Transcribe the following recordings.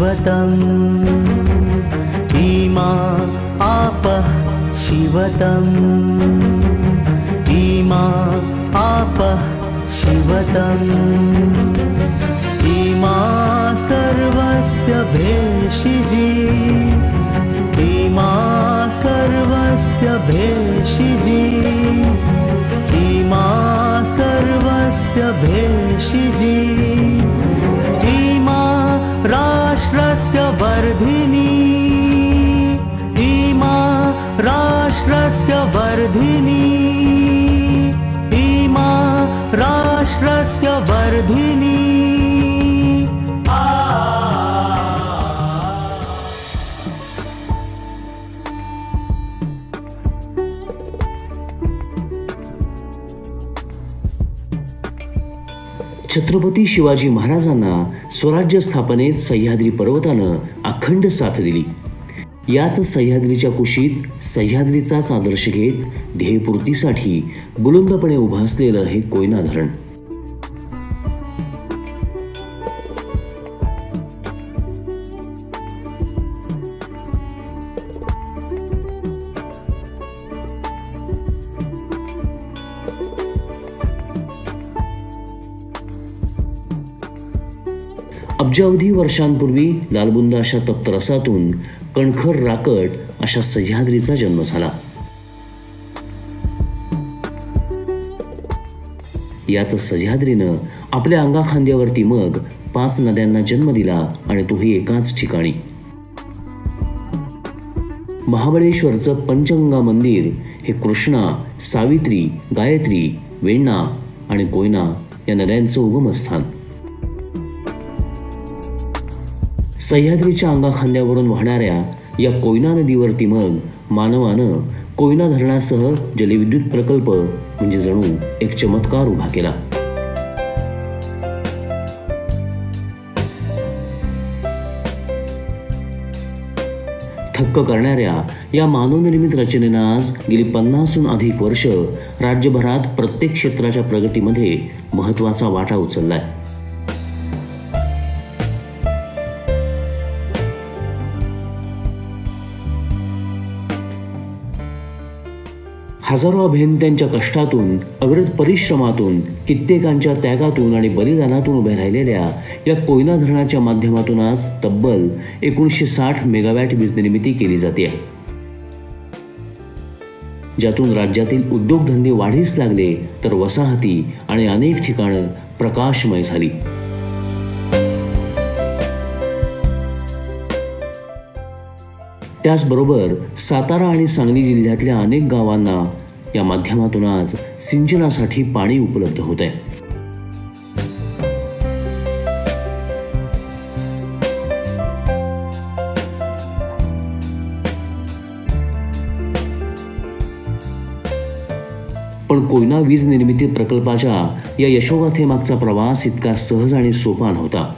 शिवतम् इमा आपः शिवतम् इमा आपः शिवतम् इमा सर्वस्य भेषिजी इमा सर्वस्य भेषिजी इमा सर्वस्य भेषिजी इमा राष्ट्रस्य वर्धिनी इमा राष्ट्रस्य वर्धिनी इमा राष्ट्रस्य वर्धिनी। छत्रपती शिवाजी महाराजांना स्वराज्य स्थापनेत सह्याद्री पर्वतानं अखंड साथ दिली। याच सह्याद्रीच्या कुशीत सह्याद्रीचाच आदर्श घेत ध्येयपूर्तीसाठी बुलंदपणे उभं असलेलं हे कोयना धरण। अब्जावधी वर्षांपूर्वी लालबुंद अशा तप्तरसातून कणखर राकट अशा सह्याद्रीचा जन्म झाला। यात सह्याद्रीनं आपल्या अंगाखांद्यावरती मग 5 नद्यांना जन्म दिला आणि तोही एकाच ठिकाणी। महाबळेश्वरचं पंचगंगा मंदिर हे कृष्णा, सावित्री, गायत्री, वेण्णा आणि कोयना या नद्यांचं उगमस्थान। सह्याद्रीच्या अंगाखांद्यावरून वाहणाऱ्या या कोयना नदीवरती मग मानवानं कोयना धरणासह जलविद्युत प्रकल्प म्हणजे जणू एक चमत्कार उभा केला। थक्क करणाऱ्या या मानवनिर्मित रचनेनं आज गेली 50हून अधिक वर्ष राज्यभरात प्रत्येक क्षेत्राच्या प्रगतीमध्ये महत्त्वाचा वाटा उचललाय। हजारो अभियंत्यांच्या कष्टातून, अविरत परिश्रमातून, कित्येकांच्या त्यागातून आणि बलिदानातून उभ्या राहिलेल्या या कोयना धरणाच्या माध्यमातून आज तब्बल 1960 मेगावॅट वीज निर्मिती केली जाते, ज्यातून राज्यातील उद्योगधंदे वाढीस लागले तर वसाहती आणि अनेक ठिकाणं प्रकाशमय झाली। त्याचबरोबर सातारा आणि सांगली जिल्ह्यातल्या अनेक गावांना या माध्यमातून आज सिंचनासाठी पाणी उपलब्ध होत आहे। पण कोयना वीज निर्मिती प्रकल्पाच्या या यशोगाथेमागचा प्रवास इतका सहज आणि सोपा नव्हता।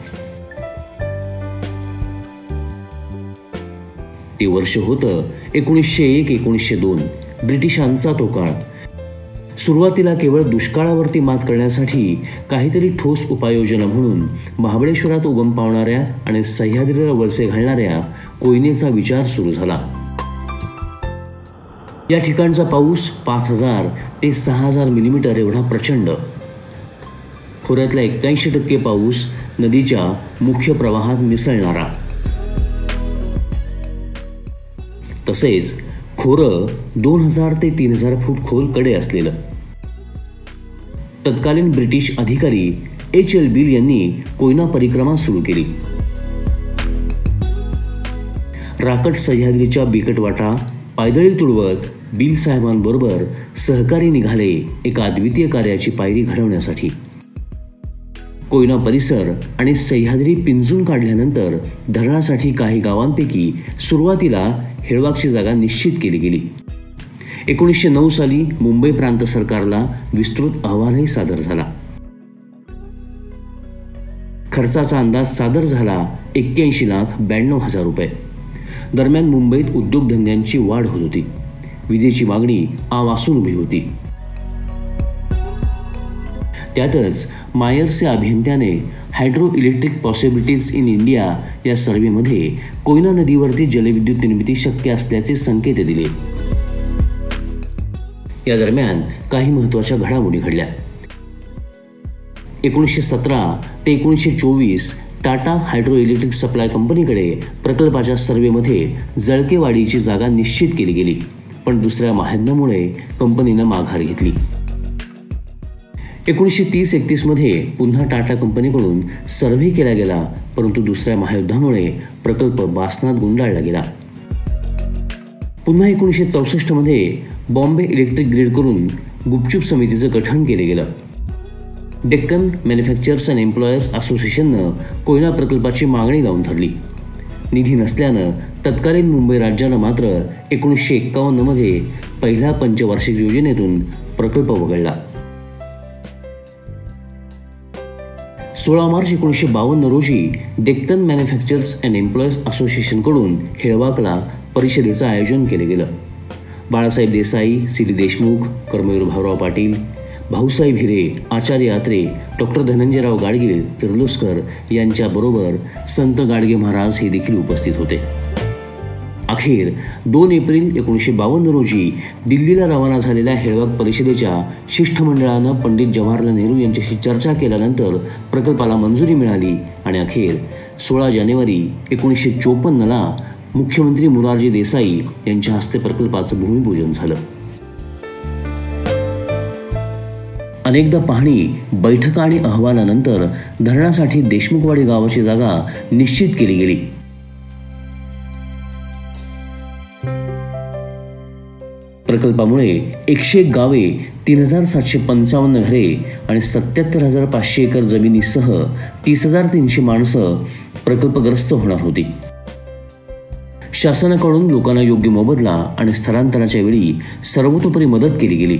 ते वर्ष होतं 1901-1902, ब्रिटिशांचा तो काळ। सुरुवातीला केवळ दुष्काळावरती मात करण्यासाठी काहीतरी ठोस उपाययोजना म्हणून महाबळेश्वरात उगम पावणाऱ्या आणि सह्याद्रीला वळसे घालणाऱ्या कोयनेचा विचार सुरू झाला। या ठिकाणचा पाऊस 5000 ते 6000 मिलीमीटर एवढा प्रचंड। खोऱ्यातला 81% पाऊस नदीच्या मुख्य प्रवाहात मिसळणारा। तसेच खोरं 2000 ते 3000 फूट खोल कडे असलेलं। तत्कालीन ब्रिटिश अधिकारी H.L. बिल यांनी कोयना परिक्रमा सुरू केली। राकट सह्याद्रीच्या बिकट वाटा पायदळी तुडवत बिल साहेबांबरोबर सहकारी निघाले एका अद्वितीय कार्याची पायरी घडवण्यासाठी। कोयना परिसर आणि सह्याद्री पिंजून काढल्यानंतर धरणासाठी काही गावांपैकी सुरुवातीला हेळवाकची जागा निश्चित केली गेली। 1909 साली मुंबई प्रांत सरकारला विस्तृत अहवालही सादर झाला। खर्चाचा अंदाज सादर झाला 81,92,000 रुपये। दरम्यान मुंबईत उद्योगधंद्यांची वाढ होत होती, विजेची मागणी आवासून उभी होती। त्यातच मायर्स या अभियंत्याने hydro electric possibilities in India या सर्व्हेमध्ये कोयना नदीवरती जलविद्युत निर्मिती शक्य असल्याचे संकेत दिले. या दरम्यान काही महत्त्वाच्या घडामोडी घडल्या. 1917 ते 1924 टाटा हायड्रो इलेक्ट्रिक सप्लाय कंपनीकडे प्रकल्पाच्या सर्व्हेमध्ये जळकेवाडीची जागा निश्चित केली गेली, पण दुसऱ्या महायुद्धामुळे कंपनीनं माघार घेतली. 1930-31 मध्ये पुन्हा टाटा कंपनीकडून सर्व्हे केला गेला, परंतु दुसऱ्या महायुद्धामुळे प्रकल्प बासनात गुंडाळला गेला. पुन्हा 1964 मध्ये बॉम्बे इलेक्ट्रिक ग्रिड करून गुपचूप समितीचं गठन केले गेलं. डेक्कन मॅन्युफॅक्चरर्स अँड एम्प्लॉयर्स असोसिएशननं कोयना प्रकल्पाची मागणी लावून धरली. निधी नसल्यानं तत्कालीन मुंबई राज्यानं मात्र 1951 मध्ये पहिल्या पंचवार्षिक योजनेतून प्रकल्प वगळला. 16 मार्च 1952 रोजी डेक्कन मॅन्युफॅक्चरर्स अँड एम्प्लॉयर्स असोसिएशनकडून हेळवाकला परिषदेचं आयोजन केलं गेलं. बाळासाहेब देसाई, सी.डी. देशमुख, कर्मवीर भाऊराव पाटील, भाऊसाहेब हिरे, आचार्य आत्रे, डॉक्टर धनंजयराव गाडगीळ, किर्लोस्कर यांच्याबरोबर संत गाडगे महाराज हे देखील उपस्थित होते. अखेर 2 एप्रिल 1952 रोजी दिल्लीला रवाना झालेल्या हेळवाक परिषदेच्या शिष्टमंडळानं पंडित जवाहरलाल नेहरू यांच्याशी चर्चा केल्यानंतर प्रकल्पाला मंजुरी मिळाली आणि अखेर 16 जानेवारी 1954ला मुख्यमंत्री मोरारजी देसाई यांच्या हस्ते प्रकल्पाचं भूमिपूजन झालं. अनेकदा पाहणी, बैठका आणि अहवालानंतर धरणासाठी देशमुखवाडी गावाची जागा निश्चित केली गेली. प्रकल्पामुळे 101 गावे, 3755 घरे आणि 77,500 एकर जमिनीसह 30,300 माणसं प्रकल्पग्रस्त होणार होती. शासनाकडून लोकांना योग्य मोबदला आणि स्थलांतराच्या वेळी सर्वतोपरी मदत केली गेली.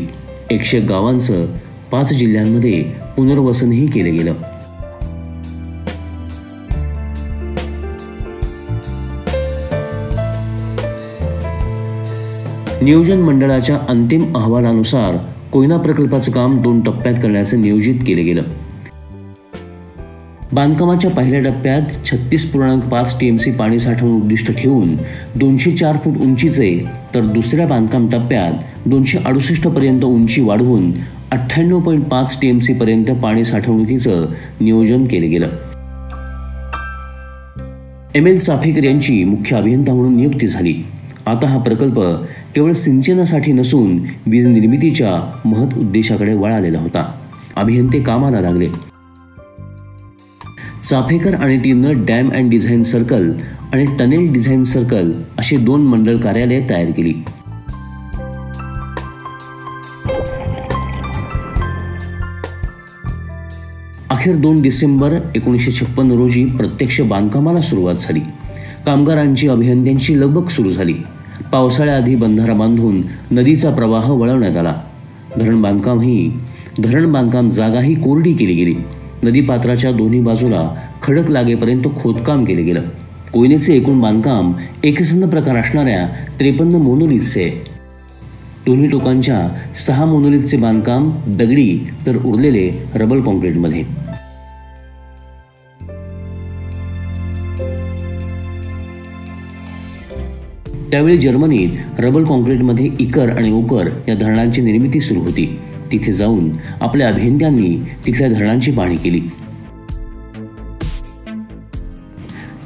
101 गावांचं 5 जिल्ह्यांमध्ये पुनर्वसनही केलं गेलं. नियोजन मंडळाच्या अंतिम अहवालानुसार कोयना प्रकल्पाचं काम 2 टप्प्यात करण्याचं नियोजित केलं गेलं. बांधकामाच्या पहिल्या टप्प्यात 36.5 TMC पाणी साठवून उद्दिष्ट ठेवून 204 फूट उंचीचे, तर दुसऱ्या बांधकाम टप्प्यात 268 पर्यंत उंची वाढवून 98.5 TMC पर्यंत पाणी साठवणुकीचं नियोजन केलं गेलं. ML चाफेकर यांची मुख्य अभियंता म्हणून नियुक्ती झाली. आता हा प्रकल्प केवळ सिंचनासाठी नसून वीज निर्मितीच्या महत् उद्देशाकडे वळालेला होता. अभियंते कामाला लागले. चाफेकर आणि टीमनं डॅम अँड डिझाईन सर्कल आणि टनेल डिझाईन सर्कल अशी 2 मंडळ कार्यालये तयार केली. अखेर 2 डिसेंबर 1956 रोजी प्रत्यक्ष बांधकामाला सुरुवात झाली. कामगारांची, अभियंत्यांची लगबग सुरू झाली. पावसाळ्याआधी बंधारा बांधून नदीचा प्रवाह वळवण्यात आला. धरण बांधकाम जागाही कोरडी केली गेली. नदीपात्राच्या दोन्ही बाजूला खडक लागेपर्यंत खोदकाम केले गेलं. कोयनेचे एकूण बांधकाम एकसंध प्रकार असणाऱ्या 53 मोनोलिथचे. दोन्ही टोकांच्या 6 मोनोलिथचे बांधकाम दगडी, तर उरलेले रबर कॉन्क्रीटमध्ये. त्यावेळी जर्मनीत रबर कॉन्क्रीटमध्ये इकर आणि ओकर या धरणांची निर्मिती सुरू होती. तिथे जाऊन आपल्या अभियंत्यांनी तिथल्या धरणांची पाहणी केली.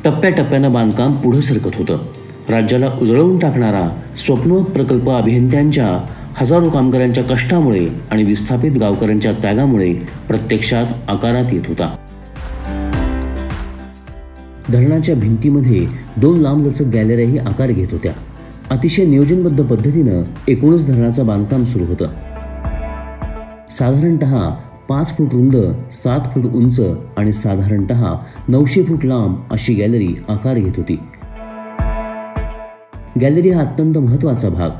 टप्प्याटप्प्यानं बांधकाम पुढे सरकत होतं. राज्याला उजळवून टाकणारा स्वप्नवत प्रकल्प अभियंत्यांच्या हजारो कामगारांच्या कष्टामुळे आणि विस्थापित गावकऱ्यांच्या त्यागामुळे प्रत्यक्षात आकारात येत होता. धरणाच्या भिंतीमध्ये 2 लांबलचक गॅलऱ्याही आकार घेत होत्या. अतिशय नियोजनबद्ध पद्धतीनं एकूणच धरणाचं बांधकाम सुरू होतं. साधारणतः 5 फूट रुंद, 7 फूट उंच आणि साधारणतः 900 फूट लांब अशी गॅलरी आकार घेत होती. गॅलरी हा अत्यंत महत्त्वाचा भाग.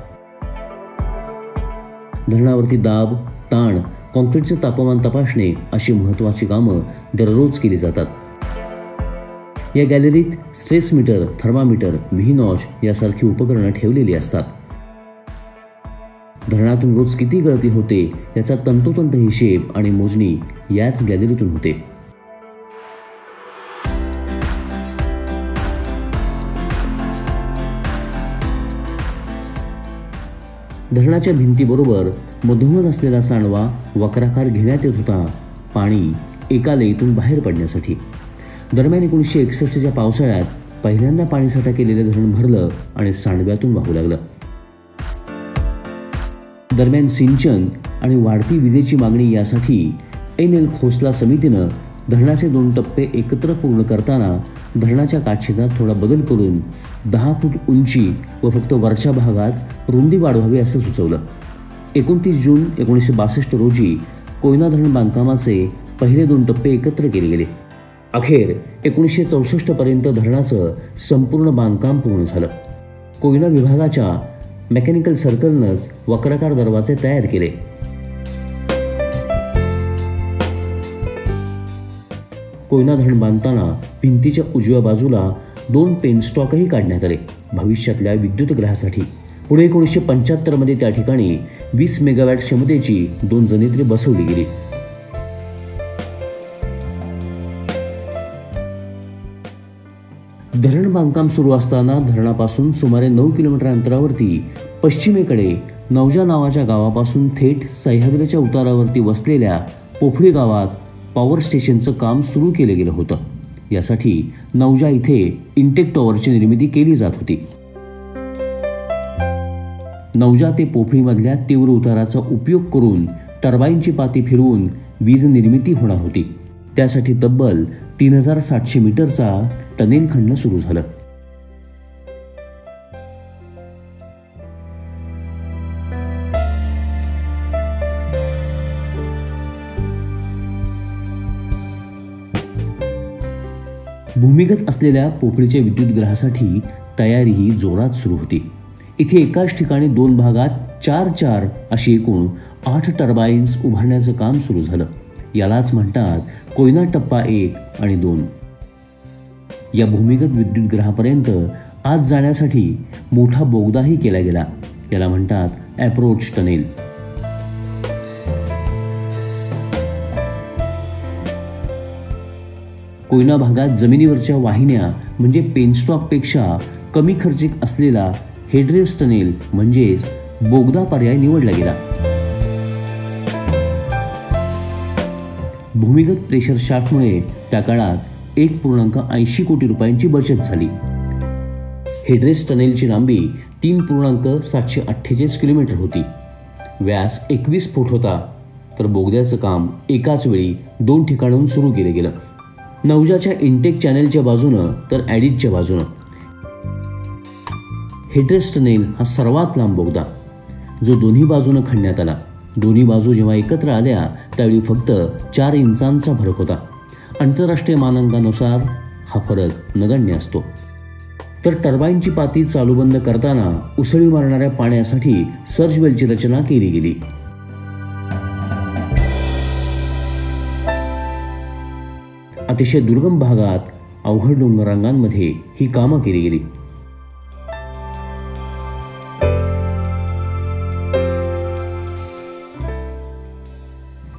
धरणावरती दाब, ताण, कॉन्क्रीटचं तापमान तपासणे अशी महत्त्वाची कामं दररोज केली जातात. या गॅलरीत stress meter, thermometer, V notch यासारखी उपकरणं ठेवलेली असतात. धरणातून रोज किती गळती होते याचा तंतोतंत हिशेब आणि मोजणी याच गॅलरीतून होते. धरणाच्या भिंतीबरोबर मधोमध असलेला सांडवा वक्राकार घेण्यात येत होता, पाणी एका लयीतून बाहेर पडण्यासाठी. दरम्यान 1961च्या पावसाळ्यात पहिल्यांदा पाणीसाठा केलेलं धरण भरलं आणि सांडव्यातून वाहू लागलं. दरम्यान सिंचन आणि वाढती विजेची मागणी यासाठी NL खोसला समितीनं धरणाचे 2 टप्पे एकत्र पूर्ण करताना धरणाच्या काठीला थोडा बदल करून 10 फूट उंची व फक्त वरच्या भागात रुंदी वाढवावी असं सुचवलं. 29 जून 1962 रोजी कोयना धरण बांधकामाचे पहिले 2 टप्पे एकत्र केले गेले. अखेर 1964 पर्यंत धरणाचं संपूर्ण बांधकाम पूर्ण झालं. कोयना विभागाच्या मेकॅनिकल सर्कलनंच वक्राकार दरवाजे तयार केले. कोयना धरण बांधताना भिंतीच्या उजव्या बाजूला 2 पेनस्टॉकही काढण्यात आले भविष्यातल्या विद्युतग्रहासाठी. पुढे 1975 मध्ये त्या ठिकाणी 20 मेगावॅट क्षमतेची 2 जनित्रे बसवली गेली. धरण बांधकाम सुरू असताना धरणापासून सुमारे 9 किलोमीटर अंतरावरती पश्चिमेकडे नवजा नावाच्या गावापासून थेट सह्याद्रीच्या उतारावरती वसलेल्या पोफळी गावात पॉवर स्टेशनचं काम सुरू केलं गेलं होतं. यासाठी नवजा इथे इंटेक टॉवरची निर्मिती केली जात होती. नवजा ते पोफळीमधल्या तीव्र उताराचा उपयोग करून टर्बाईनची पाती फिरवून वीज निर्मिती होणार होती. त्यासाठी तब्बल 3700 मीटरचा टनेल खणणं सुरू झालं. भूमिगत असलेल्या पोफळीच्या विद्युतग्रहासाठी तयारीही जोरात सुरू होती. इथे एकाच ठिकाणी 2 भागात 4-4 अशी एकूण 8 टर्बाईन्स उभारण्याचं काम सुरू झालं. यालाच म्हणतात कोयना टप्पा 1 आणि 2. या भूमिगत विद्युतग्रहापर्यंत आत जाण्यासाठी मोठा बोगदाही केला गेला. याला म्हणतात अप्रोच टनेल. कोयना भागात जमिनीवरच्या वाहिन्या म्हणजे पेनस्टॉकपेक्षा कमी खर्चिक असलेला हेडरेस टनेल म्हणजेच बोगदा पर्याय निवडला गेला. भूमिगत प्रेशर शाफ्टमुळे त्या काळात 1.80 कोटी रुपयांची बचत झाली. हेडरेस टनेलची लांबी 3.748 किलोमीटर होती. व्यास 21 फूट होता. तर बोगद्याचं काम एकाच वेळी 2 ठिकाणाहून सुरू केलं गेलं. नवजाच्या इंटेक चॅनेलच्या बाजूनं तर ॲडिटच्या बाजूनं. हेडरेस टनेल हा सर्वात लांब बोगदा जो दोन्ही बाजूनं खणण्यात आला. दोन्ही बाजू जेव्हा एकत्र आल्या त्यावेळी फक्त 4 इंचांचा फरक होता. आंतरराष्ट्रीय मानांकानुसार हा फरक नगण्य असतो. तर टर्बाईनची पाती चालू बंद करताना उसळी मारणाऱ्या पाण्यासाठी सर्ज बेलची रचना केली गेली. अतिशय दुर्गम भागात अवघड डोंगररांगांमध्ये ही कामं केली गेली.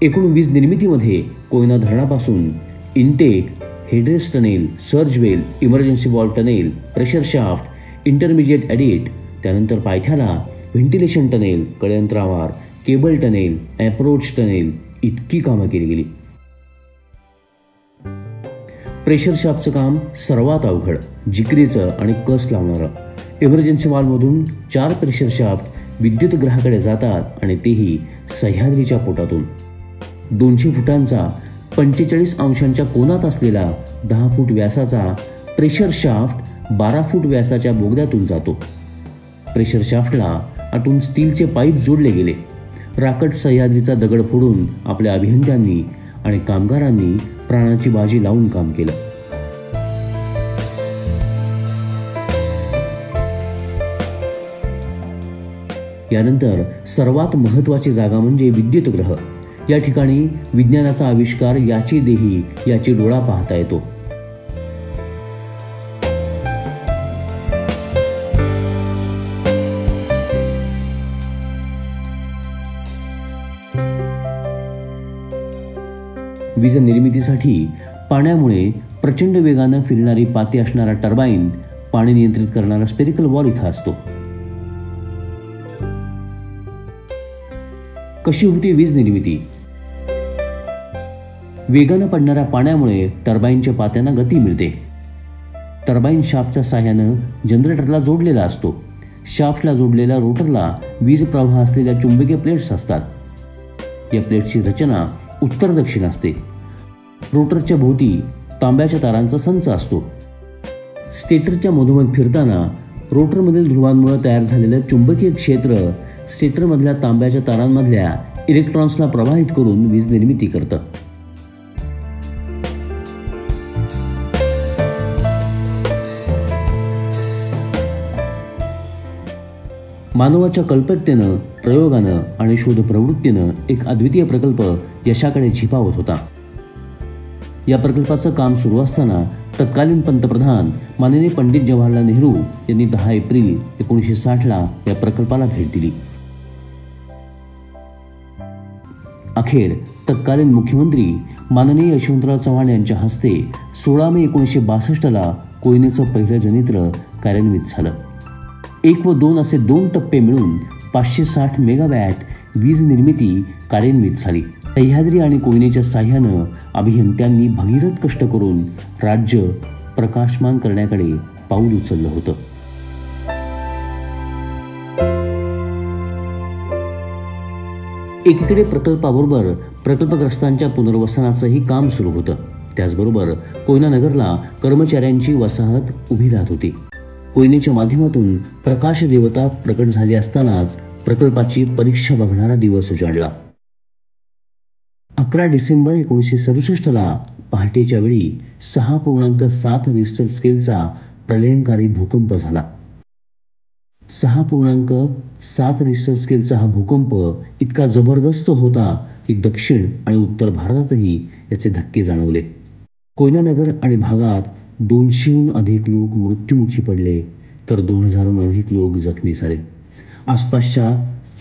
एकूण वीज निर्मितीमध्ये कोयना धरणापासून intake, headrace tunnel, surge well, emergency valve tunnel, pressure shaft, intermediate adit, त्यानंतर पायथ्याला व्हेंटिलेशन टनेल, कळयंत्रावार, केबल टनेल, अप्रोच टनेल इतकी कामं केली गेली. प्रेशर शाफ्टचं काम सर्वात अवघड, जिकरीचं आणि कस लावणारं. इमर्जन्सी वॉल्वमधून 4 प्रेशर शाफ्ट विद्युतग्रहाकडे जातात आणि तेही सह्याद्रीच्या पोटातून. 200 फुटांचा 45 अंशांच्या कोनात असलेला 10 फूट व्यासाचा प्रेशर शाफ्ट 12 फूट व्यासाच्या बोगद्यातून जातो. प्रेशर शाफ्टला आतून स्टीलचे पाईप जोडले गेले. राकट सह्याद्रीचा दगड फोडून आपल्या अभियंत्यांनी आणि कामगारांनी प्राणाची बाजी लावून काम केलं. यानंतर सर्वात महत्त्वाची जागा म्हणजे विद्युतग्रह. या ठिकाणी विज्ञानाचा आविष्कार याची देही याची डोळा पाहता येतो. वीज निर्मितीसाठी पाण्यामुळे प्रचंड वेगानं फिरणारी पाती असणारा टर्बाईन, पाणी नियंत्रित करणारा स्पेरिकल वॉल इथं असतो. कशी होती वीज निर्मिती? वेगानं पडणाऱ्या पाण्यामुळे टर्बाईनच्या पात्यांना गती मिळते. टर्बाईन शाफ्टच्या साह्यानं जनरेटरला जोडलेला असतो. शाफ्टला जोडलेल्या रोटरला वीज प्रवाह असलेल्या चुंबकीय प्लेट्स असतात. या प्लेट्सची रचना उत्तर दक्षिण असते. रोटरच्या भोवती तांब्याच्या तारांचा संच असतो. स्टेटरच्या मधोमध फिरताना रोटरमधील ध्रुवांमुळे तयार झालेलं चुंबकीय क्षेत्र स्टेटरमधल्या तांब्याच्या तारांमधल्या इलेक्ट्रॉन्सला प्रवाहित करून वीज निर्मिती करतं. मानवाच्या कल्पकतेनं, प्रयोगानं आणि शोध प्रवृत्तीनं एक अद्वितीय प्रकल्प यशाकडे झेपावत होता. या प्रकल्पाचं काम सुरू असताना तत्कालीन पंतप्रधान माननीय पंडित जवाहरलाल नेहरू यांनी 10 एप्रिल 1960ला या प्रकल्पाला भेट दिली. अखेर तत्कालीन मुख्यमंत्री माननीय यशवंतराव चव्हाण यांच्या हस्ते 16 मे 1962ला कोयनेचं पहिलं जनित्र कार्यान्वित झालं. 1 व 2 असे 2 टप्पे मिळून 560 मेगावॅट वीज निर्मिती कार्यान्वित झाली. सह्याद्री आणि कोयनेच्या साह्यानं अभियंत्यांनी भगीरथ कष्ट करून राज्य प्रकाशमान करण्याकडे पाऊल उचललं होतं. एकीकडे प्रकल्पाबरोबर प्रकल्पग्रस्तांच्या पुनर्वसनाचंही काम सुरू होतं. त्याचबरोबर कोयना नगरला कर्मचाऱ्यांची वसाहत उभी राहत होती. कोयनेच्या माध्यमातून प्रकाश देवता प्रकट झाली असतानाच प्रकल्पाची परीक्षा बघणारा दिवस उजाडला. 11 डिसेंबर 1967ला पहाटेच्या वेळी 6.7 रिश्टर स्केलचा प्रलयंकारी भूकंप झाला. 6.7 रिश्टर स्केलचा हा भूकंप इतका जबरदस्त होता की दक्षिण आणि उत्तर भारतातही याचे धक्के जाणवले. कोयना नगर आणि भागात 200हून अधिक लोक मृत्युमुखी पडले तर 2000हून अधिक लोक जखमी झाले. आसपासच्या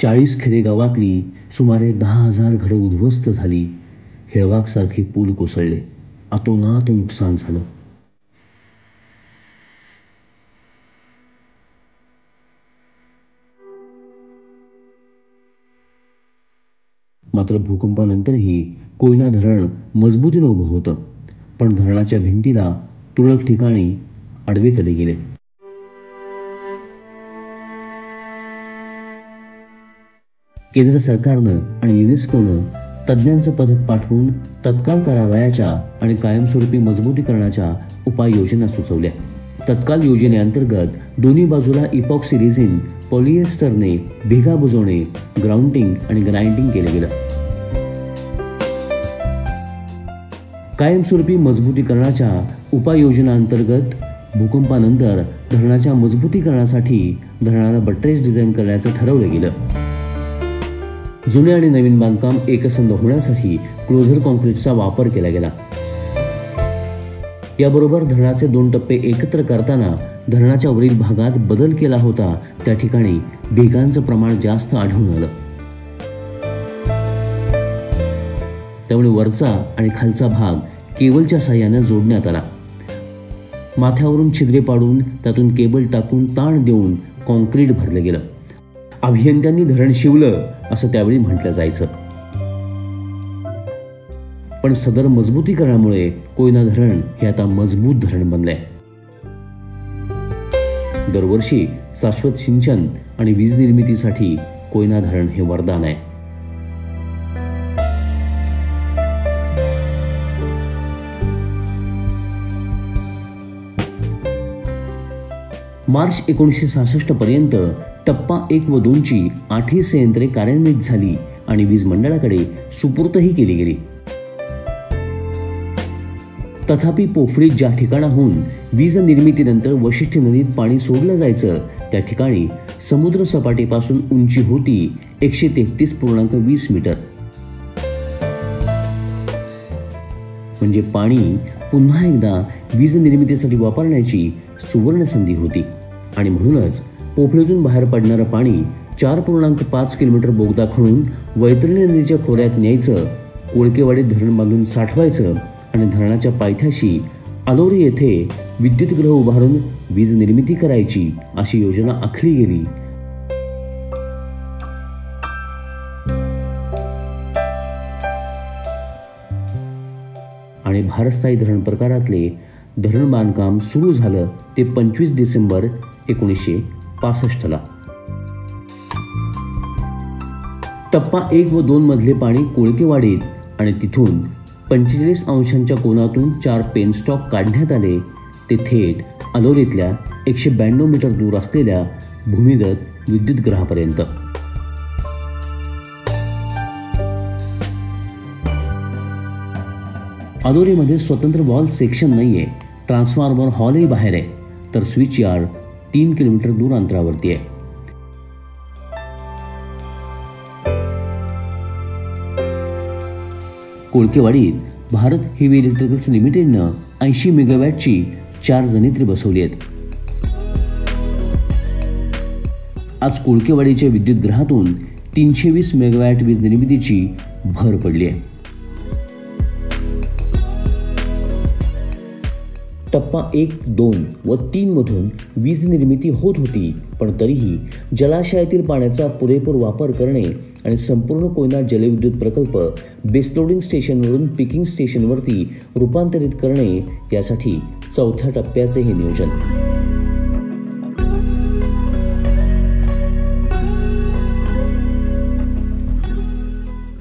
40 खेडेगावातली सुमारे 10,000 घरं उद्ध्वस्त झाली. हेळवाकसारखे पूल कोसळले. अतोनात नुकसान झालं. मात्र भूकंपानंतरही कोयना धरण मजबूतीनं उभं होतं. पण धरणाच्या भिंतीला तुरळक ठिकाणी आडवे तडे गेले. केंद्र सरकारनं आणि युनेस्कोनं तज्ज्ञांचं पथक पाठवून तत्काळ करावयाच्या आणि कायमस्वरूपी मजबूतीकरणाच्या उपाययोजना सुचवल्या. तत्काल योजनेअंतर्गत दोन्ही बाजूला इपॉक्सी रेझिन पॉलिएस्टरने भेगा बुजवणे, ग्राउंडिंग आणि ग्राइंडिंग केलं गेलं. कायमस्वरूपी मजबूतीकरणाच्या उपाययोजनांतर्गत भूकंपानंतर धरणाच्या मजबूतीकरणासाठी धरणाला बट्रेस डिझाईन करण्याचं ठरवलं गेलं. जुने आणि नवीन बांधकाम एकसंध होण्यासाठी क्लोजर कॉन्क्रीटचा वापर केला गेला. याबरोबर धरणाचे 2 टप्पे एकत्र करताना धरणाच्या वरील भागात बदल केला होता. त्या ठिकाणी भेगांचं प्रमाण जास्त आढळून आलं. त्यामुळे वरचा आणि खालचा भाग केबलच्या साह्याने जोडण्यात आला. माथ्यावरून छिद्रे पाडून त्यातून केबल टाकून ताण देऊन कॉन्क्रीट भरलं गेलं. अभियंत्यांनी धरण शिवलं असं त्यावेळी म्हटलं जायचं. पण सदर मजबूतीकरणामुळे कोयना धरण हे आता मजबूत धरण बनलंय. दरवर्षी शाश्वत सिंचन आणि वीज निर्मितीसाठी कोयना धरण हे वरदान आहे. मार्च 1966 पर्यंत टप्पा 1 व 2 ची 8ही संयंत्रे कार्यान्वित झाली आणि वीज मंडळाकडे सुपूर्तही केली गेली. तथापि पोफळीत ज्या ठिकाणाहून वीज निर्मितीनंतर वशिष्ठी नदीत पाणी सोडलं जायचं त्या ठिकाणी समुद्र सपाटीपासून उंची होती 133.20 मीटर. म्हणजे पाणी पुन्हा एकदा वीज निर्मितीसाठी वापरण्याची सुवर्ण संधी होती. आणि म्हणूनच पोफळीतून बाहेर पडणारं पाणी 4.5 किलोमीटर बोगदा खणून वैतरणी नदीच्या खोऱ्यात न्यायचं कोळकेवाडीत धरण बांधून साठवायचं आणि धरणाच्या पायथ्याशी अलोरी येथे विद्युतगृह उभारून वीज निर्मिती करायची अशी योजना आखली गेली. आणि भारतस्थायी धरण प्रकारातले धरण बांधकाम सुरू झालं ते 25 डिसेंबर 1965ला. टप्पा 1 व 2 मधले पाणी कोळकेवाडीत आणि तिथून 45 अंशांच्या कोनातून 4 पेनस्टॉक काढण्यात आले. ते थेट अलोरीतल्या 192 मीटर दूर असलेल्या भूमिगत विद्युतगृहापर्यंत. अलोरीमध्ये स्वतंत्र वॉल सेक्शन नाहीये. ट्रान्सफॉर्मर हॉलही बाहेर आहे, तर स्विच यार्ड 3 किलोमीटर दूर अंतरावरती आहे. कोळकेवाडीत भारत हेवी इलेक्ट्रिकल्स लिमिटेडनं 80 मेगावॅटची 4 जनित्री बसवली आहेत. आज कोळकेवाडीच्या विद्युतगृहातून 320 मेगावॅट वीज निर्मितीची भर पडली आहे. टप्पा 1, 2 व 3 मधून वीज निर्मिती होत होती, पण तरीही जलाशयातील पाण्याचा पुरेपूर वापर करणे आणि संपूर्ण कोयना जलविद्युत प्रकल्प बेसलोडिंग स्टेशनवरून पिकिंग स्टेशनवरती रूपांतरित करणे यासाठी 4थ्या टप्प्याचे हे नियोजन.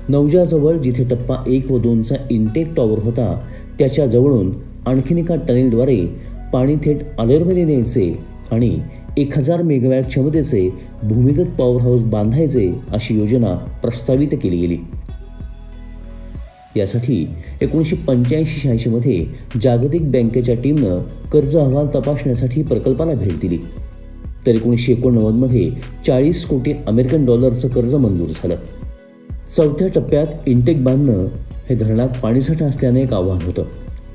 नौजाजवळ जिथे टप्पा 1 व 2चा इनटेक टॉवर होता त्याच्या जवळून आणखीन एका टनेलद्वारे पाणी थेट अलोरमध्ये न्यायचे आणि 1000 मेगावॅट क्षमतेचे भूमिगत पॉवर हाऊस बांधायचे अशी योजना प्रस्तावित केली गेली. यासाठी 1985-86 मध्ये जागतिक बँकेच्या टीमनं कर्ज अहवाल तपासण्यासाठी प्रकल्पाला भेट दिली. तर 1989 मध्ये 40 कोटी अमेरिकन डॉलरचं कर्ज मंजूर झालं. 4थ्या टप्प्यात इनटेक बांधणं हे धरणात पाणीसाठा असल्याने एक आव्हान होतं.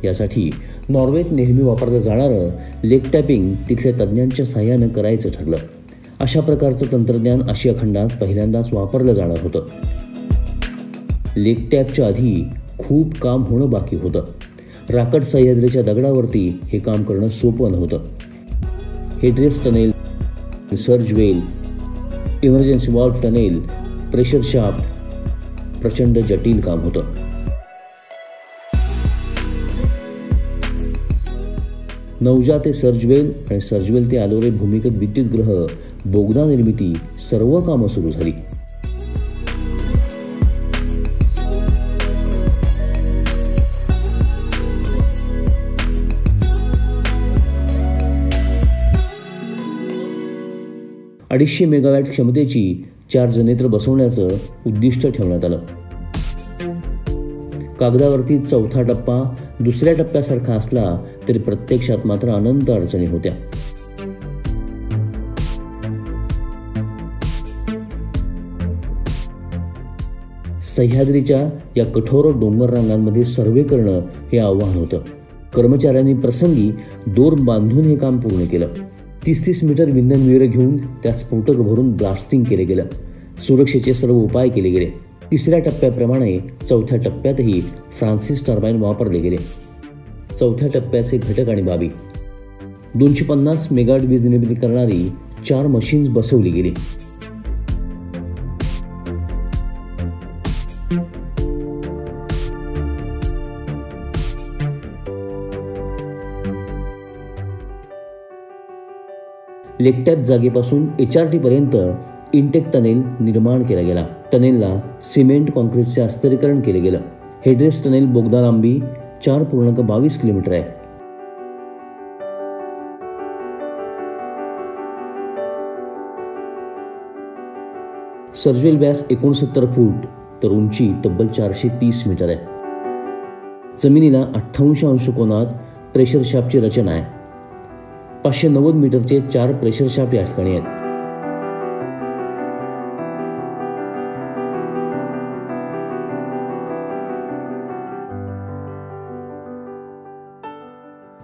यासाठी नॉर्वेत नेहमी वापरलं जाणारं लेक टॅपिंग तिथल्या तज्ज्ञांच्या साहाय्यानं करायचं ठरलं. अशा प्रकारचं तंत्रज्ञान आशिया खंडात पहिल्यांदाच वापरलं जाणार होतं. लेक टॅपच्या आधी खूप काम होणं बाकी होतं. राकट सह्याद्रीच्या दगडावरती हे काम करणं सोपं नव्हतं. Headrace tunnel, surge well, emergency valve tunnel, pressure shaft प्रचंड जटिल काम होतं. नौजा ते सर्जवेल आणि सर्जवेल ते अलोरे भूमिगत विद्युतगृह बोगदा निर्मिती सर्व कामं सुरू झाली. अडीचशे मेगावॅट क्षमतेची 4 जनरेटर बसवण्याचं उद्दिष्ट ठेवण्यात आलं. कागदावरती 4था टप्पा 2ऱ्या टप्प्यासारखा असला तरी प्रत्यक्षात मात्र अनंत अडचणी होत्या. सह्याद्रीच्या या कठोर डोंगर रांगांमध्ये सर्व्हे करणं हे आव्हान होतं. कर्मचाऱ्यांनी प्रसंगी दोर बांधून हे काम पूर्ण केलं. 30-30 मीटर इंधन विहीर घेऊन त्यात स्फोटक भरून ब्लास्टिंग केले गेलं. सुरक्षेचे सर्व उपाय केले गेले. 3ऱ्या टप्प्याप्रमाणे 4थ्या टप्प्यातही फ्रान्सिस टर्बाईन वापरले गेले. 4थ्या टप्प्याचे घटक आणि बाबी: 250 मेगावॅट वीज निर्मिती करणारी 4 मशीन्स बसवली गेली. लेकटॅप जागेपासून HRT पर्यंत इनटेक टनेल निर्माण केला गेला. टनेलला सिमेंट कॉन्क्रीटचे अस्तरीकरण केले गेलं. हेड्रेस टनेल बोगदा लांबी 4.22 किलोमीटर आहे. सर्जवेल व्यास 69 फूट तर उंची तब्बल 430 मीटर आहे. जमिनीला 58 अंश कोनात प्रेशर शाफ्टची रचना आहे. 590 मीटरचे 4 प्रेशर शाफ्ट या ठिकाणी आहेत.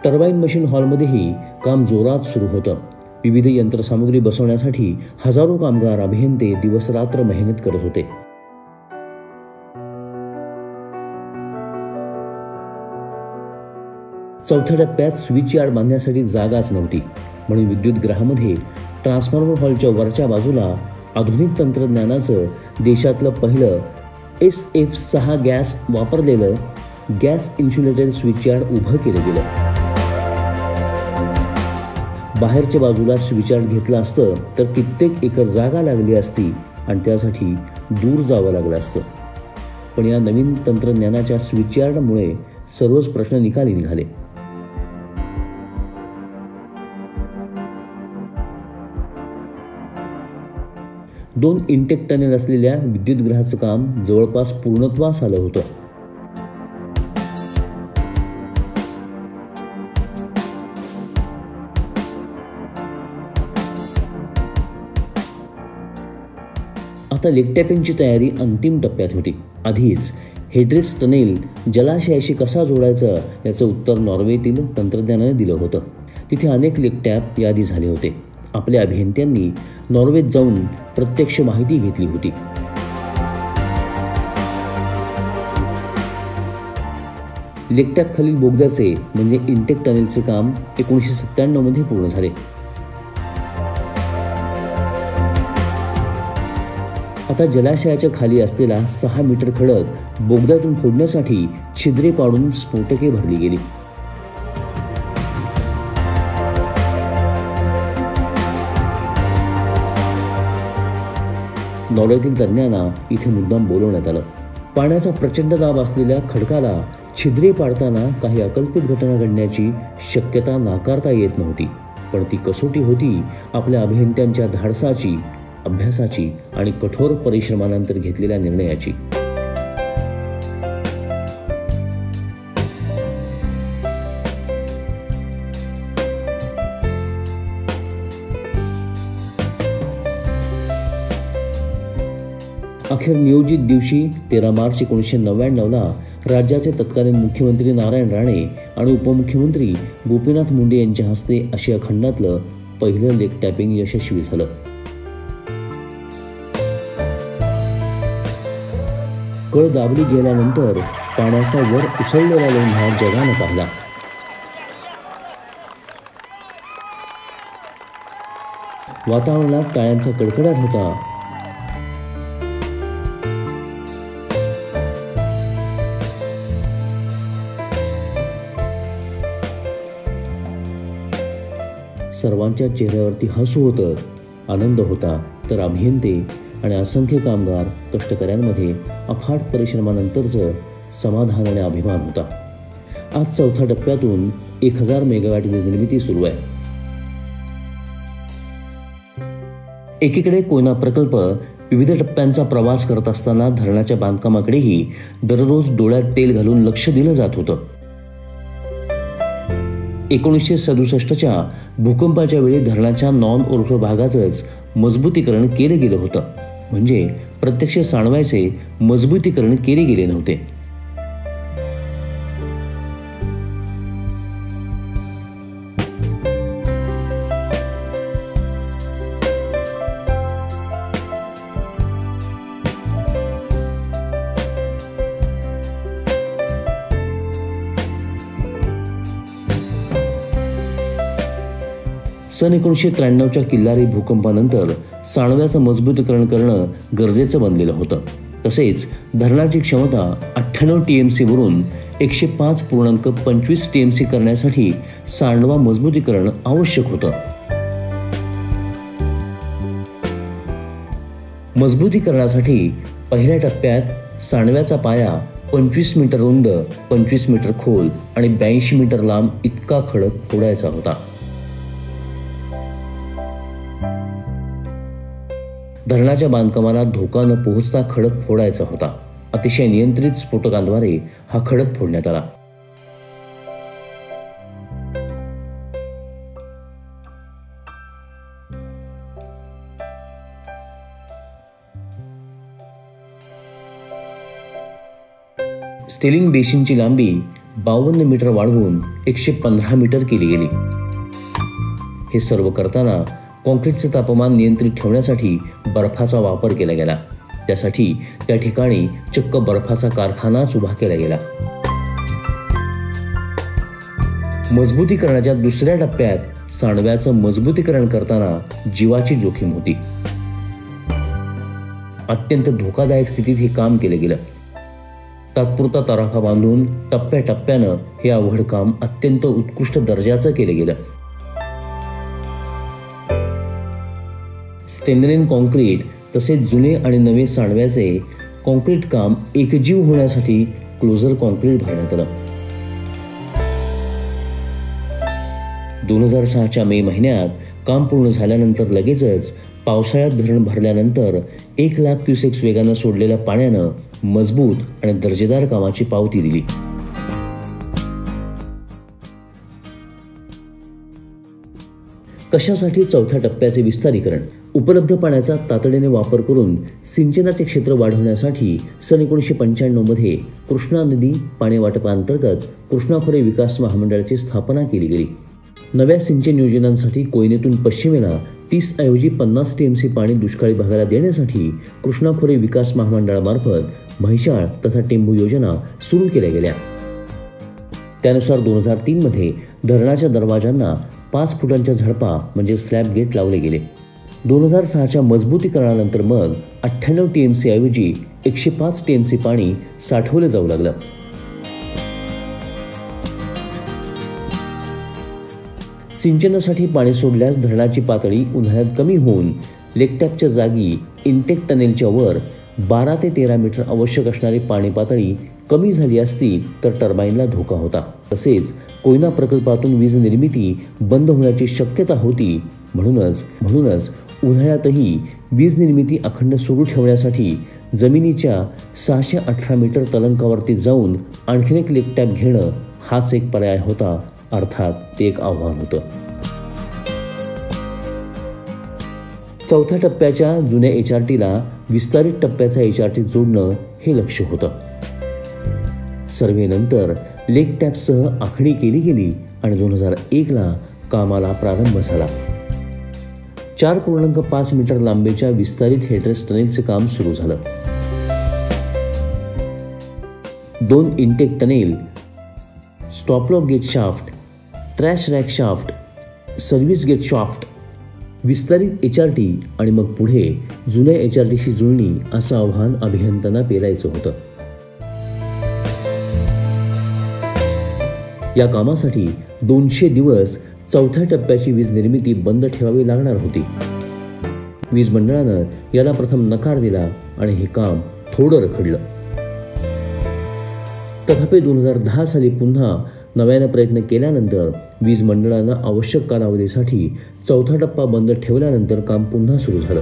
टर्बाईन मशीन हॉलमध्येही काम जोरात सुरू होतं. विविध यंत्रसामुग्री बसवण्यासाठी हजारो कामगार अभियंते दिवस रात्र मेहनत करत होते. चौथ्या टप्प्यात स्विच यार्ड बांधण्यासाठी जागाच नव्हती, म्हणून विद्युतगृहामध्ये ट्रान्सफॉर्मर हॉलच्या वरच्या बाजूला आधुनिक तंत्रज्ञानाचं देशातलं पहिलं SF6 गॅस वापरलेलं गॅस इन्सुलेटेड स्विच यार्ड उभं केलं गेलं. बाहेरच्या बाजूला स्विच यार्ड घेतलं असतं तर कित्येक एकर जागा लागली असती आणि त्यासाठी दूर जावं लागलं असतं. पण या नवीन तंत्रज्ञानाच्या स्विच यार्डमुळे सर्वच प्रश्न निकाली निघाले. दोन इंटेक टनेल असलेल्या विद्युतगृहाचं काम जवळपास पूर्णत्वास आलं होतं. आता लेग टॅपिंगची तयारी अंतिम टप्प्यात होती. आधीच हेड्रिफ्स टनेल जलाशयाशी कसा जोडायचा याचं उत्तर नॉर्वेतील तंत्रज्ञानाने दिलं होतं. तिथे अनेक लेग टॅप यादी झाले होते. आपल्या अभियंत्यांनी नॉर्वेत जाऊन प्रत्यक्ष माहिती घेतली होती. लेग टॅप खालील बोगद्याचे म्हणजे इंटेक टनेलचे काम 1997 मध्ये पूर्ण झाले. आता जलाशयाच्या खाली असलेला 6 मीटर खडक बोगद्यातून फोडण्यासाठी छिद्रे पाडून स्फोटके भरली गेली. नॉर्वेतील तज्ञांना इथे मुद्दाम बोलवण्यात आलं. पाण्याचा प्रचंड दाब असलेल्या खडकाला छिद्रे पाडताना काही अकल्पित घटना घडण्याची शक्यता नाकारता येत नव्हती. पण ती कसोटी होती आपल्या अभियंत्यांच्या धाडसाची, अभ्यासाची आणि कठोर परिश्रमानंतर घेतलेल्या निर्णयाची. अखेर नियोजित दिवशी 13 मार्च 1999ला राज्याचे तत्कालीन मुख्यमंत्री नारायण राणे आणि उपमुख्यमंत्री गोपीनाथ मुंडे यांच्या हस्ते आशिया खंडातलं पहिलं लेग टॅपिंग यशस्वी झालं. कळ दाबली गेल्यानंतर पाण्याचा वर उसळलेला लोंढा जगानं पाहिला. वातावरणात टाळ्यांचा कडकडाट होता. सर्वांच्या चेहऱ्यावरती हसू होतं, आनंद होता. तर अभियंते आणि असंख्य कामगार कष्टकऱ्यांमध्ये अफाट परिश्रमानंतरचं समाधान आणि अभिमान होता. आज चौथ्या टप्प्यातून 1000 मेगावॅट वीज निर्मिती सुरू आहे. एकीकडे कोयना प्रकल्प विविध टप्प्यांचा प्रवास करत असताना धरणाच्या बांधकामाकडेही दररोज डोळ्यात तेल घालून लक्ष दिलं जात होतं. 1967च्या भूकंपाच्या वेळी धरणाच्या नॉन ओव्हरफ्लो भागाचंच मजबूतीकरण केलं गेलं होतं. म्हणजे प्रत्यक्ष सांडव्याचे मजबूतीकरण केले गेले नव्हते. सन 1993च्या किल्लारी भूकंपानंतर सांडव्याचं मजबूतीकरण करणं गरजेचं बनलेलं होतं. तसेच धरणाची क्षमता 98 TMC वरून 105.25 TMC करण्यासाठी सांडवा मजबूतीकरण आवश्यक होतं. मजबूतीकरणासाठी पहिल्या टप्प्यात सांडव्याचा पाया 25 मीटर रुंद, 25 मीटर खोल आणि 82 मीटर लांब इतका खडक फोडायचा होता. धरणाच्या बांधकामाला धोका न पोहोचता खडक फोडायचा होता. अतिशय नियंत्रित स्फोटकांद्वारे हा खडक फोडण्यात आला. स्टेलिंग बेसिनची लांबी 52 मीटर वाढवून 115 मीटर केली गेली. हे सर्व करताना कॉन्क्रीटचे तापमान नियंत्रित ठेवण्यासाठी बर्फाचा वापर केला गेला. त्यासाठी त्या ठिकाणी चक्क बर्फाचा कारखानाच उभा केला गेला. मजबूतीकरणाच्या दुसऱ्या टप्प्यात सांडव्याचं मजबूतीकरण करताना जीवाची जोखीम होती. अत्यंत धोकादायक स्थितीत हे काम केलं गेलं. तात्पुरता तराखा बांधून टप्प्याटप्प्यानं हे अवघड काम अत्यंत उत्कृष्ट दर्जाचं केलं गेलं. स्टेनलेन कॉन्क्रीट तसेच जुने आणि नवे सांडव्याचे कॉन्क्रीट काम एकजीव होण्यासाठी क्लोजर कॉन्क्रीट भरण्यात आलं. 2006च्या मे महिन्यात काम पूर्ण झाल्यानंतर लगेचच पावसाळ्यात धरण भरल्यानंतर 1,00,000 क्युसेक्स वेगानं सोडलेल्या पाण्यानं मजबूत आणि दर्जेदार कामाची पावती दिली. कशासाठी चौथ्या टप्प्याचे विस्तारीकरण? उपलब्ध पाण्याचा तातडीने वापर करून सिंचनाचे क्षेत्र वाढवण्यासाठी सन 1995 मध्ये कृष्णा नदी पाणी वाटपाअंतर्गत कृष्णा खोरे विकास महामंडळाची स्थापना केली गेली. नव्या सिंचन योजनांसाठी कोयनेतून पश्चिमेला 30 ऐवजी 50 TMC पाणी दुष्काळी भागाला देण्यासाठी कृष्णा खोरे विकास महामंडळामार्फत म्हैसाळ तथा टेंभू योजना सुरू केल्या गेल्या. त्यानुसार 2003 मध्ये धरणाच्या दरवाजांना 5 फुटांच्या झडपा म्हणजे स्लॅब गेट लावले गेले. 2006च्या मजबूतीकरणानंतर मग 98 TMC ऐवजी 105 TMC पाणी साठवलं जाऊ लागलं. सिंचनासाठी पाणी सोडल्यास धरणाची पातळी उन्हाळ्यात कमी होऊन लेकटॅपच्या जागी इनटेक टनेलच्या वर 12 ते 13 मीटर आवश्यक असणारी पाणी पातळी कमी झाली असती तर टर्बाईनला धोका होता. तसेच कोयना प्रकल्पातून वीज निर्मिती बंद होण्याची शक्यता होती. म्हणूनच उन्हाळ्यातही वीज निर्मिती अखंड सुरू ठेवण्यासाठी जमिनीच्या 618 मीटर तलांकावरती जाऊन आणखीन एक लेकटॅप घेणं हाच एक पर्याय होता. अर्थात ते एक आव्हान होतं. चौथ्या टप्प्याच्या जुन्या HRTला विस्तारित टप्प्याचा HRT जोडणं हे लक्ष्य होतं. सर्व्हेनंतर लेकटॅपसह आखणी केली गेली आणि 2001ला कामाला प्रारंभ झाला. 4.5 मीटर लांबीच्या विस्तारित हेडरेस्ट टनेलचे काम सुरू झालं. 2 intake tunnel, stoplog gate shaft, trash rack shaft, service gate shaft, विस्तारित HRT आणि मग पुढे जुन्या HRTशी जुळणी असं आव्हान अभियंत्यांना पेलायचं होतं. या कामासाठी 200 दिवस चौथ्या टप्प्याची वीज निर्मिती बंद ठेवावी लागणार होती. वीज मंडळानं याला प्रथम नकार दिला आणि हे काम थोडं रखडलं. तथापि 2010 साली पुन्हा नव्यानं प्रयत्न केल्यानंतर वीज मंडळानं आवश्यक कालावधीसाठी चौथा टप्पा बंद ठेवल्यानंतर काम पुन्हा सुरू झालं.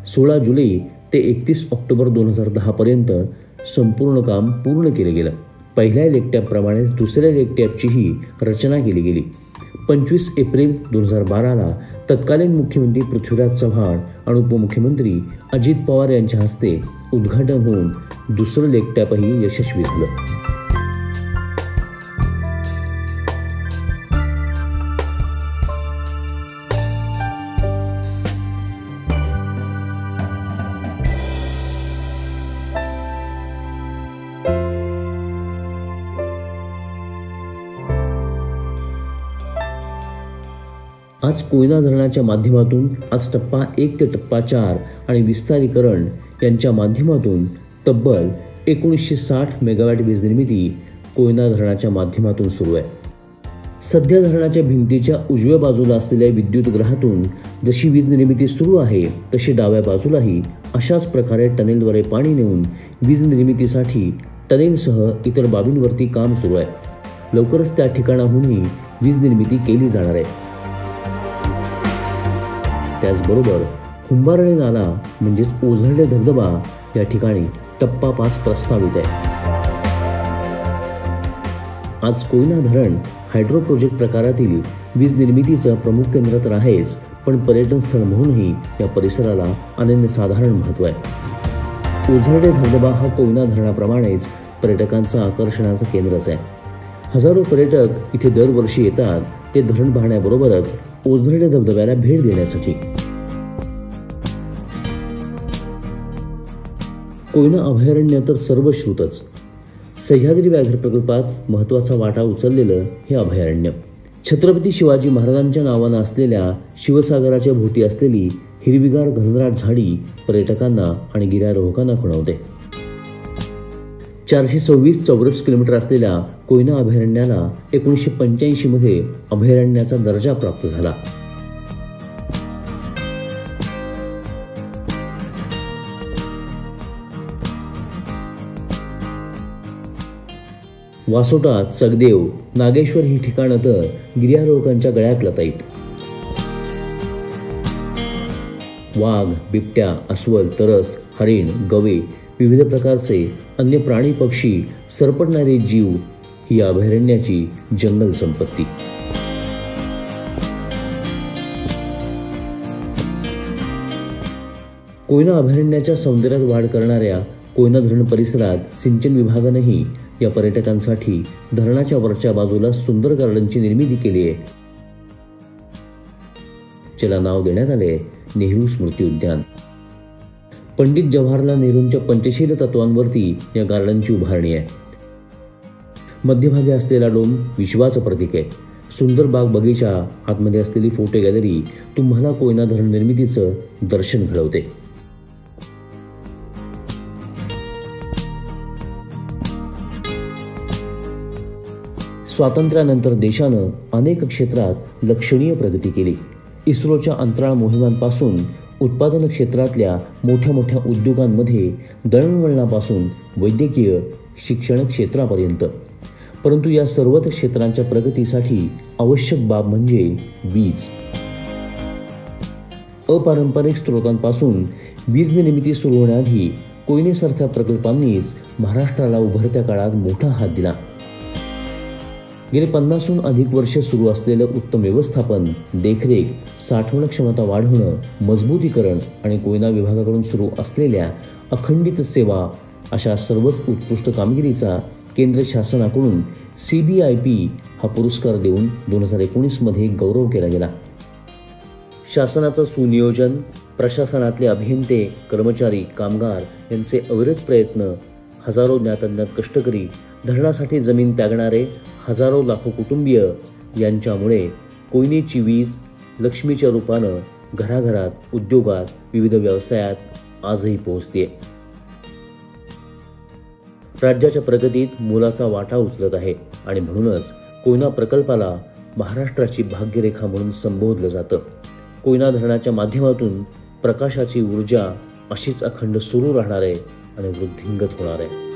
सोळा जुलै ते 31 ऑक्टोबर 2010 पर्यंत संपूर्ण काम पूर्ण केलं गेलं. पहिल्या लेकटॅपप्रमाणेच दुसऱ्या लेकटॅपचीही रचना केली गेली. 25 एप्रिल 2012ला तत्कालीन मुख्यमंत्री पृथ्वीराज चव्हाण आणि उपमुख्यमंत्री अजित पवार यांच्या हस्ते उद्घाटन होऊन दुसरं लेकटॅपही यशस्वी झालं. आज कोयना धरणाच्या माध्यमातून टप्पा 1 ते टप्पा 4 आणि विस्तारीकरण यांच्या माध्यमातून तब्बल 1960 मेगावॅट वीज निर्मिती कोयना धरणाच्या माध्यमातून सुरू आहे. सध्या धरणाच्या भिंतीच्या उजव्या बाजूला असलेल्या विद्युतगृहातून जशी वीज निर्मिती सुरू आहे तशी डाव्या बाजूलाही अशाच प्रकारे टनेलद्वारे पाणी नेऊन वीज निर्मितीसाठी टनेलसह इतर बाबींवरती काम सुरू आहे. लवकरच त्या ठिकाणाहूनही वीज निर्मिती केली जाणार आहे. त्याचबरोबर हुंबारणे नाला म्हणजेच ओझरडे धबधबा या ठिकाणी टप्पा 5 प्रस्तावित आहे. आज कोयना धरण हायड्रो प्रोजेक्ट प्रकारातील वीज निर्मितीचं प्रमुख केंद्र तर आहेच, पण पर्यटन स्थळ म्हणूनही या परिसराला अनन्यसाधारण महत्त्व आहे. ओझरडे धबधबा हा कोयना धरणाप्रमाणेच पर्यटकांचं आकर्षणाचं केंद्रच आहे. हजारो पर्यटक इथे दरवर्षी येतात, ते धरण पाहण्याबरोबरच ओझरडे धबधब्याला भेट देण्यासाठी. कोयना अभयारण्य तर सर्वश्रुतच. सह्याद्री व्याघ्र प्रकल्पात महत्त्वाचा वाटा उचललेलं हे अभयारण्य छत्रपती शिवाजी महाराजांच्या नावानं असलेल्या शिवसागराच्या भोवती असलेली हिरवीगार घनदाट झाडी पर्यटकांना आणि गिर्यारोहकांना खुणवते. 426 चौरस किलोमीटर असलेल्या कोयना अभयारण्याला 1985 मध्ये अभयारण्याचा दर्जा प्राप्त झाला. वासोटा, चगदेव, नागेश्वर ही ठिकाणं तर गिर्यारोहकांच्या गळ्यात लताईत. वाघ, बिबट्या, अस्वल, तरस, हरिण, गवे, विविध प्रकारचे अन्य प्राणी, पक्षी, सरपटणारे जीव ही अभयारण्याची जंगल संपत्ती. कोयना अभयारण्याच्या सौंदर्यात वाढ करणाऱ्या कोयना धरण परिसरात सिंचन विभागानंही या पर्यटकांसाठी धरणाच्या वरच्या बाजूला सुंदर गार्डनची निर्मिती केली आहे, ज्याला नाव देण्यात आले नेहरू स्मृती उद्यान. पंडित जवाहरलाल नेहरूंच्या पंचशील तत्वांवरती या गार्डनची उभारणी आहे. मध्यभागी असलेला डोम विश्वाचं प्रतीक आहे. सुंदर बाग बगीचा, आतमध्ये असलेली फोटो गॅलरी तुम्हाला कोयना धरण निर्मितीचं दर्शन घडवते. स्वातंत्र्यानंतर देशानं अनेक क्षेत्रात लक्षणीय प्रगती केली. इस्रोच्या अंतराळ मोहिमांपासून उत्पादन क्षेत्रातल्या मोठ्या मोठ्या उद्योगांमध्ये दळणवळणापासून वैद्यकीय शिक्षण क्षेत्रापर्यंत. परंतु या सर्वच क्षेत्रांच्या प्रगतीसाठी आवश्यक बाब म्हणजे वीज. अपारंपरिक स्रोतांपासून वीज निर्मिती सुरू होण्याआधी कोयनेसारख्या प्रकल्पांनीच महाराष्ट्राला उभरत्या काळात मोठा हात दिला. गेले 50हून अधिक वर्ष सुरू असलेलं उत्तम व्यवस्थापन, देखरेख, साठवण क्षमता वाढवणं, मजबूतीकरण आणि कोयना विभागाकडून सुरू असलेल्या अखंडित सेवा अशा सर्वच उत्कृष्ट कामगिरीचा केंद्र शासनाकडून CBIP हा पुरस्कार देऊन 2019 मध्ये गौरव केला गेला. शासनाचं सुनियोजन, प्रशासनातले अभियंते, कर्मचारी, कामगार यांचे अविरत प्रयत्न, हजारो ज्ञातज्ञात कष्टकरी, धरणासाठी जमीन त्यागणारे हजारो लाखो कुटुंबीय यांच्यामुळे कोयनेची वीज लक्ष्मीच्या रूपानं घराघरात, उद्योगात, विविध व्यवसायात आजही पोहोचते. राज्याच्या प्रगतीत मोलाचा वाटा उचलत आहे आणि म्हणूनच कोयना प्रकल्पाला महाराष्ट्राची भाग्यरेखा म्हणून संबोधलं जातं. कोयना धरणाच्या माध्यमातून प्रकाशाची ऊर्जा अशीच अखंड सुरू राहणार आहे आणि वृद्धिंगत होणार आहे.